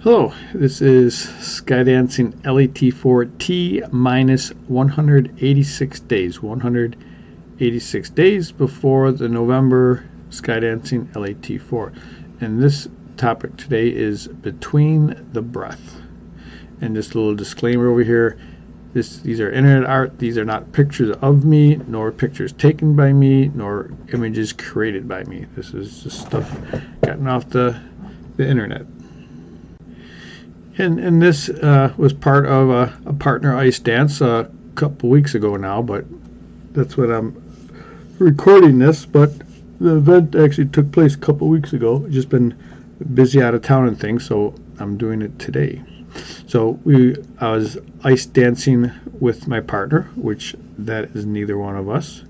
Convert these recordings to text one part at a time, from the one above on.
Hello, this is Skydancing LET4 T-186 days. 186 days before the November Skydancing LET4. And this topic today is between the breath. And just a little disclaimer over here. These are internet art. These are not pictures of me, nor pictures taken by me, nor images created by me. This is just stuff gotten off the internet. And this was part of a partner ice dance a couple weeks ago now, but that's when I'm recording this. But the event actually took place a couple weeks ago. Just been busy out of town and things, so I'm doing it today. So I was ice dancing with my partner, which that is neither one of us.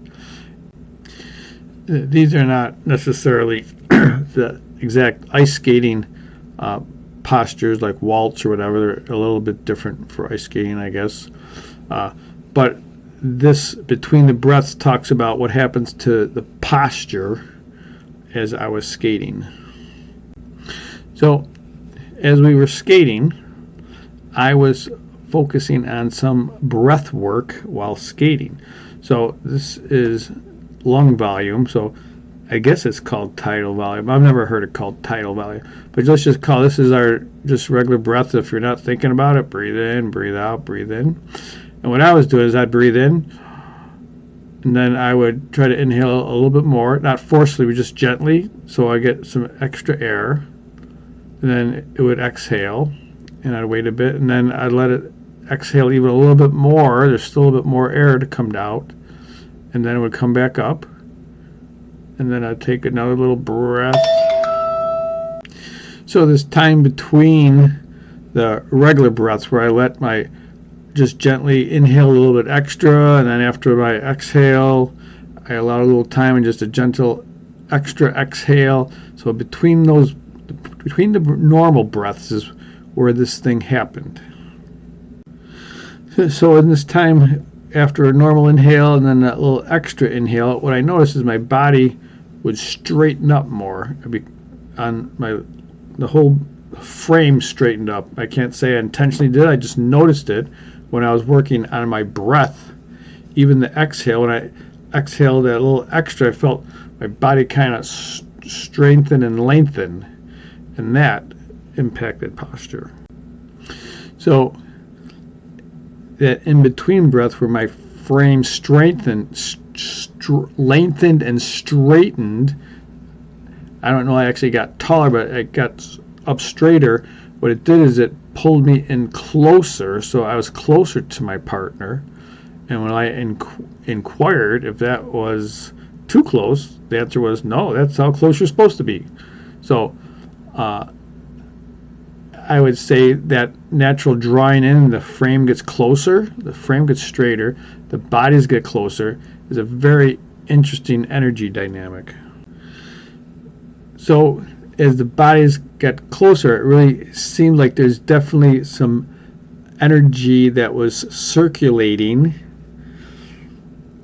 These are not necessarily the exact ice skating postures like waltz or whatever. They're a little bit different for ice skating, I guess. But this between the breaths talks about what happens to the posture as I was skating. So as we were skating, I was focusing on some breath work while skating. So this is lung volume. So I guess it's called tidal volume. I've never heard it called tidal volume, but let's just call this is our just regular breath. If you're not thinking about it, breathe in, breathe out, breathe in. And what I was doing is I'd breathe in, and then I would try to inhale a little bit more, not forcefully, but just gently, so I get some extra air. And then it would exhale, and I'd wait a bit, and then I'd let it exhale even a little bit more. There's still a bit more air to come out, and then it would come back up. And then I'd take another little breath. So this time between the regular breaths where I let my just gently inhale a little bit extra, and then after my exhale I allow a little time and just a gentle extra exhale. So between the normal breaths is where this thing happened. So in this time after a normal inhale and then that little extra inhale, what I noticed is my body would straighten up more. The whole frame straightened up. I can't say I intentionally did. I just noticed it when I was working on my breath. Even the exhale, when I exhaled that little extra, I felt my body kind of strengthen and lengthen, and that impacted posture. So that in between breath where my frame lengthened and straightened. I don't know, I actually got taller, but I got up straighter. What it did is it pulled me in closer, so I was closer to my partner. And when I inquired if that was too close, the answer was no, that's how close you're supposed to be. So I would say that natural drawing in, the frame gets closer, the frame gets straighter, the bodies get closer, is a very interesting energy dynamic. So as the bodies get closer, it really seemed like there's definitely some energy that was circulating.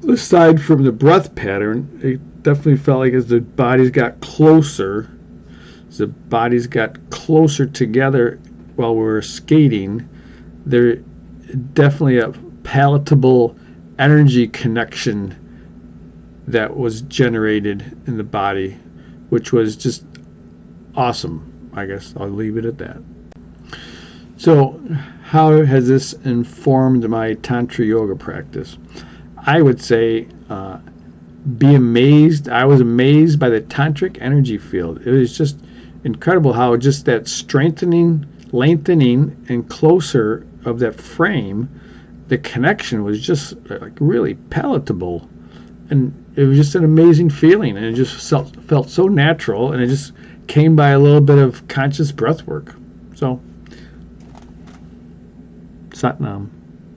Aside from the breath pattern, it definitely felt like as the bodies got closer, together while we were skating, there definitely a palatable energy connection that was generated in the body, which was just awesome. I guess I'll leave it at that. So how has this informed my Tantra yoga practice? I would say be amazed. I was amazed by the tantric energy field. It was just incredible how just that strengthening, lengthening, and closer of that frame, the connection was just like really palatable, and it was just an amazing feeling, and it just felt so natural, and it just came by a little bit of conscious breath work. So Satnam.